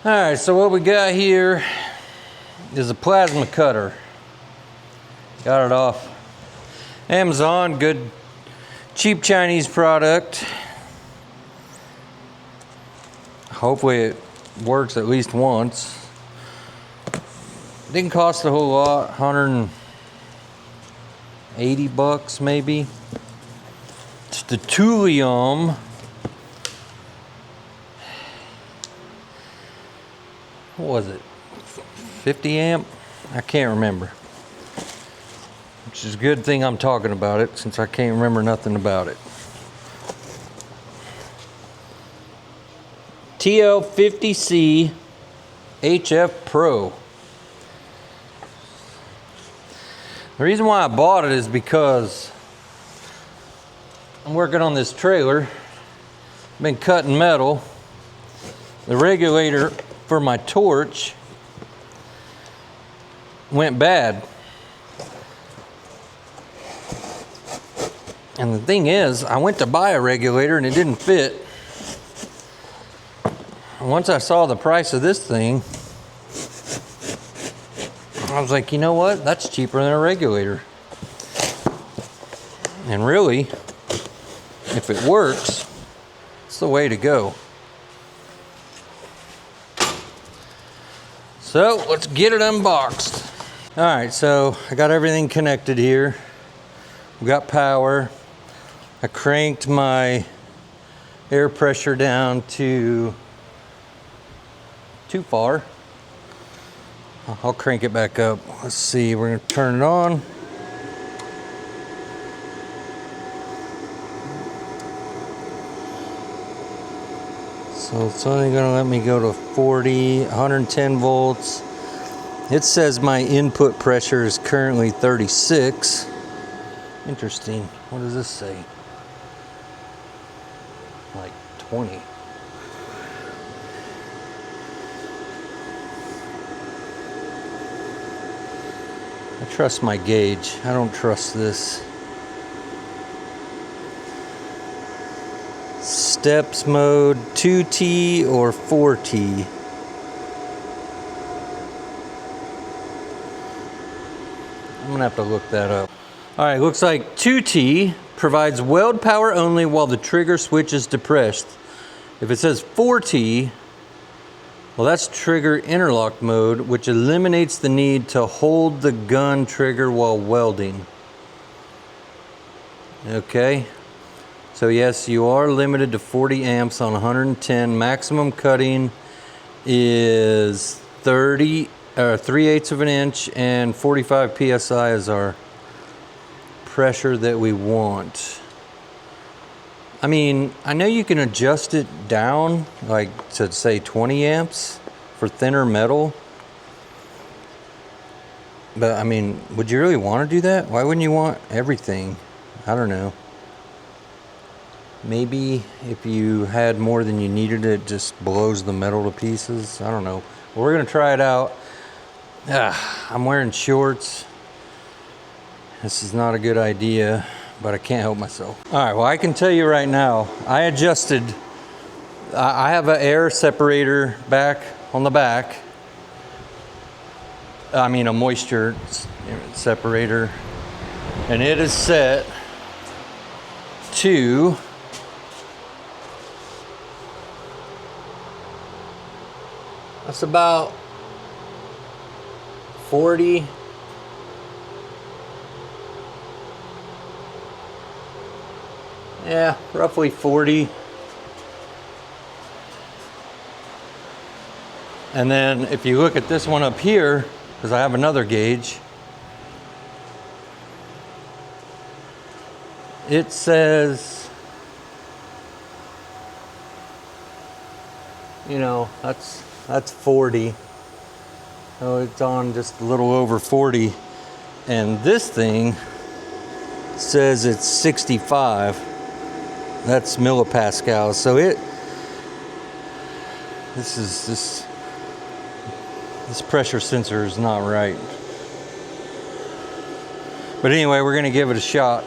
Alright, so what we got here is a plasma cutter. Got it off Amazon, good cheap Chinese product. Hopefully it works at least once. Didn't cost a whole lot, 180 bucks maybe. It's the Tooliom. What was it? 50 amp? I can't remember. Which is a good thing I'm talking about it since I can't remember nothing about it. TL50C HF Pro. The reason why I bought it is because I'm working on this trailer. I've been cutting metal. The regulator for my torch went bad. And the thing is, I went to buy a regulator and it didn't fit. And once I saw the price of this thing, I was like, you know what? That's cheaper than a regulator. And really, if it works, it's the way to go. So let's get it unboxed. All right, so I got everything connected here. We got power. I cranked my air pressure down to too far. I'll crank it back up. Let's see, we're gonna turn it on. So it's only gonna let me go to 40, 110 volts. It says my input pressure is currently 36. Interesting. What does this say? Like 20. I trust my gauge. I don't trust this. Steps mode 2T or 4T. I'm gonna have to look that up. All right, looks like 2T provides weld power only while the trigger switch is depressed. If it says 4T, well, that's trigger interlock mode, which eliminates the need to hold the gun trigger while welding. Okay. So yes, you are limited to 40 amps on 110. Maximum cutting is 3/8 of an inch, and 45 PSI is our pressure that we want. I mean, I know you can adjust it down, like to say 20 amps for thinner metal. But I mean, would you really want to do that? Why wouldn't you want everything? I don't know. Maybe if you had more than you needed, it just blows the metal to pieces. I don't know. Well, we're gonna try it out. I'm wearing shorts. This is not a good idea, but I can't help myself. All right, well, I can tell you right now, I adjusted. I have an air separator back on the back. I mean, a moisture separator. And it is set to that's about 40. Yeah, roughly 40. And then if you look at this one up here, because I have another gauge, it says, you know, that's 40. So it's on just a little over 40. And this thing says it's 65. That's millipascals. So this pressure sensor is not right. But anyway, we're gonna give it a shot.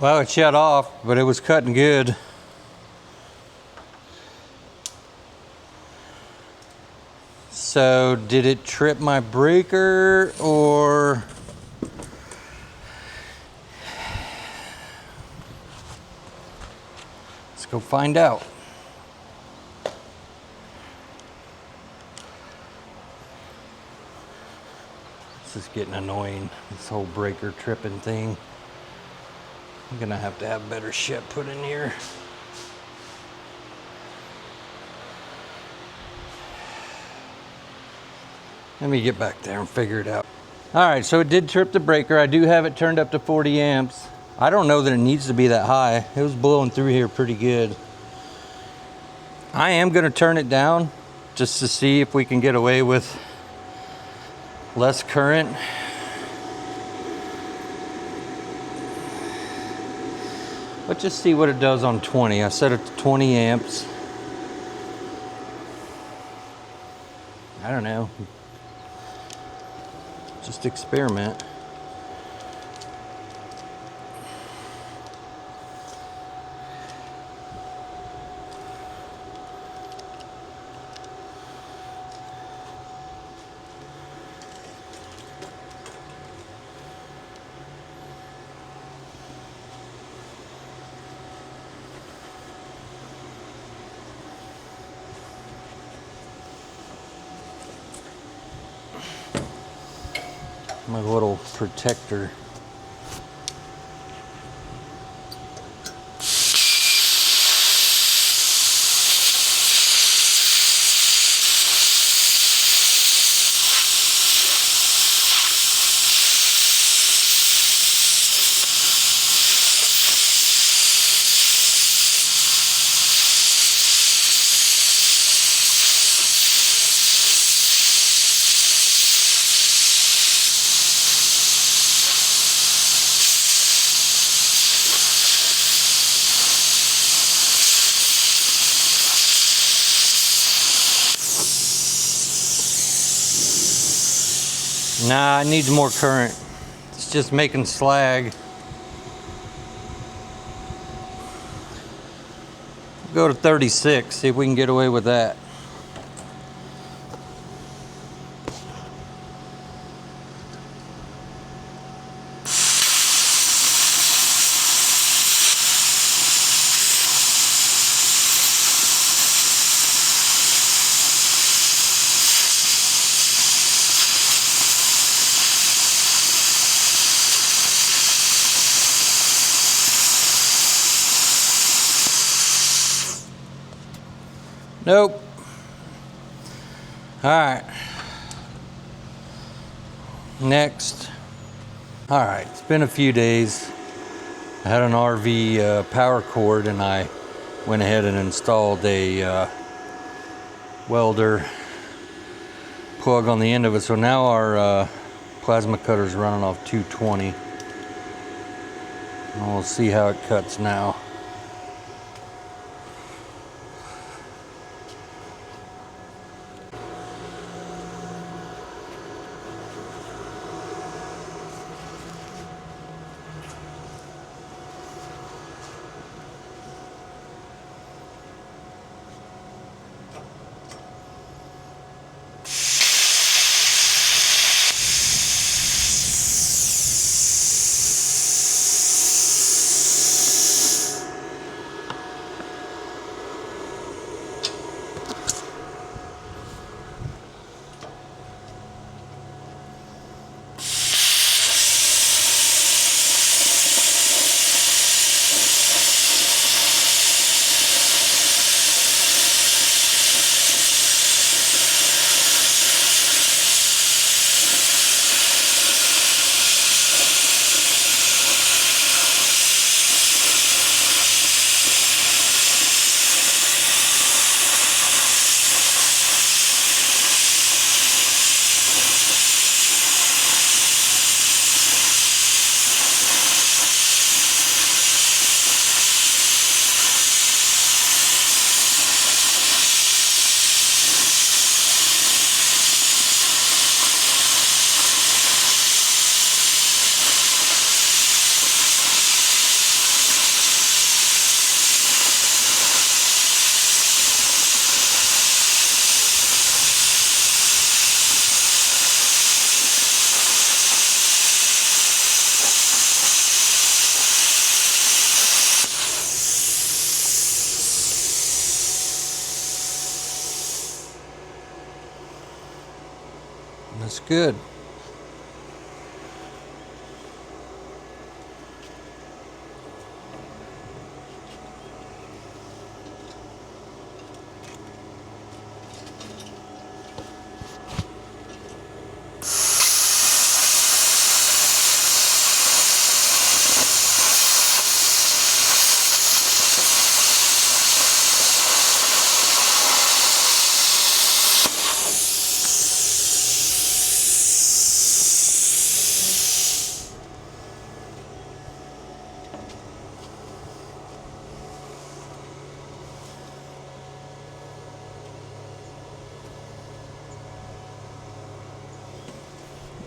Well, it shut off, but it was cutting good. So did it trip my breaker or? Let's go find out. This is getting annoying, this whole breaker tripping thing. I'm gonna have to have better shit put in here. Let me get back there and figure it out. All right, so it did trip the breaker. I do have it turned up to 40 amps. I don't know that it needs to be that high. It was blowing through here pretty good. I am gonna turn it down just to see if we can get away with less current. Let's just see what it does on 20. I set it to 20 amps. I don't know. Just experiment. My little protector. Nah, it needs more current. It's just making slag. Go to 36, see if we can get away with that. Nope. All right. Next. All right, it's been a few days. I had an RV power cord and I went ahead and installed a welder plug on the end of it. So now our plasma cutter is running off 220. And we'll see how it cuts now. good.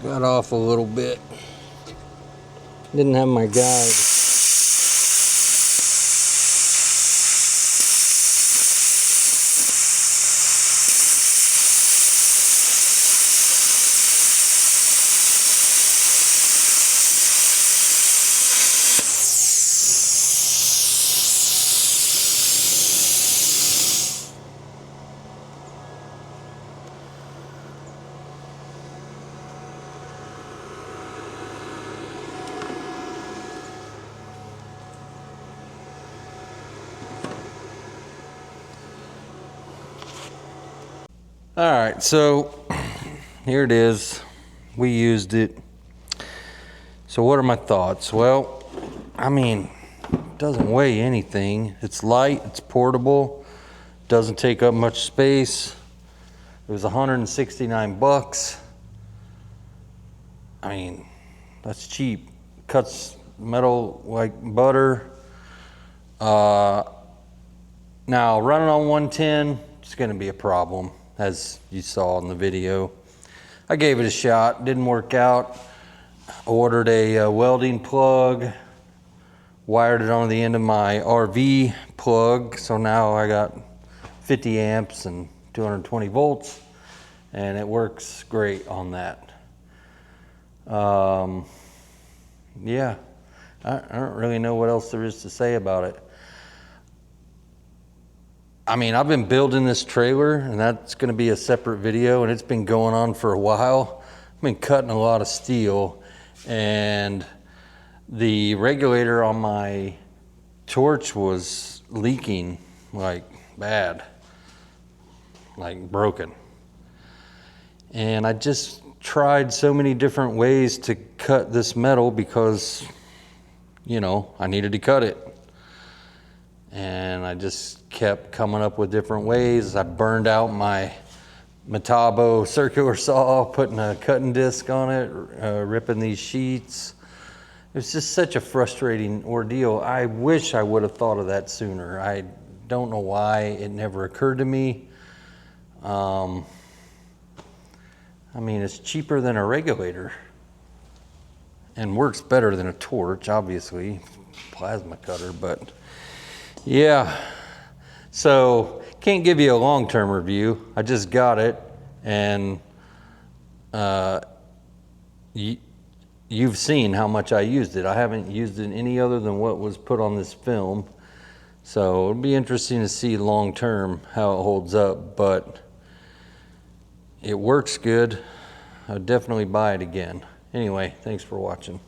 Got off a little bit. Didn't have my guide. All right, so here it is. We used it. So what are my thoughts? Well, I mean, it doesn't weigh anything. It's light, it's portable, doesn't take up much space. It was 169 bucks. I mean, that's cheap. Cuts metal like butter. Now running on 110, it's gonna be a problem, as you saw in the video. I gave it a shot, didn't work out. Ordered a welding plug, wired it on the end of my RV plug, so now I got 50 amps and 220 volts, and it works great on that. Yeah, I don't really know what else there is to say about it. I mean, I've been building this trailer, and that's going to be a separate video, and it's been going on for a while. I've been cutting a lot of steel, and the regulator on my torch was leaking like bad, like broken. And I just tried so many different ways to cut this metal because, you know, I needed to cut it. And I just kept coming up with different ways. I burned out my Metabo circular saw, putting a cutting disc on it, ripping these sheets. It was just such a frustrating ordeal. I wish I would have thought of that sooner. I don't know why it never occurred to me. I mean, it's cheaper than a regulator and works better than a torch, obviously, plasma cutter, but yeah. So can't give you a long-term review. I just got it, and you've seen how much I used it. I haven't used it any other than what was put on this film. So it'll be interesting to see long-term how it holds up, but it works good. I'd definitely buy it again. Anyway, thanks for watching.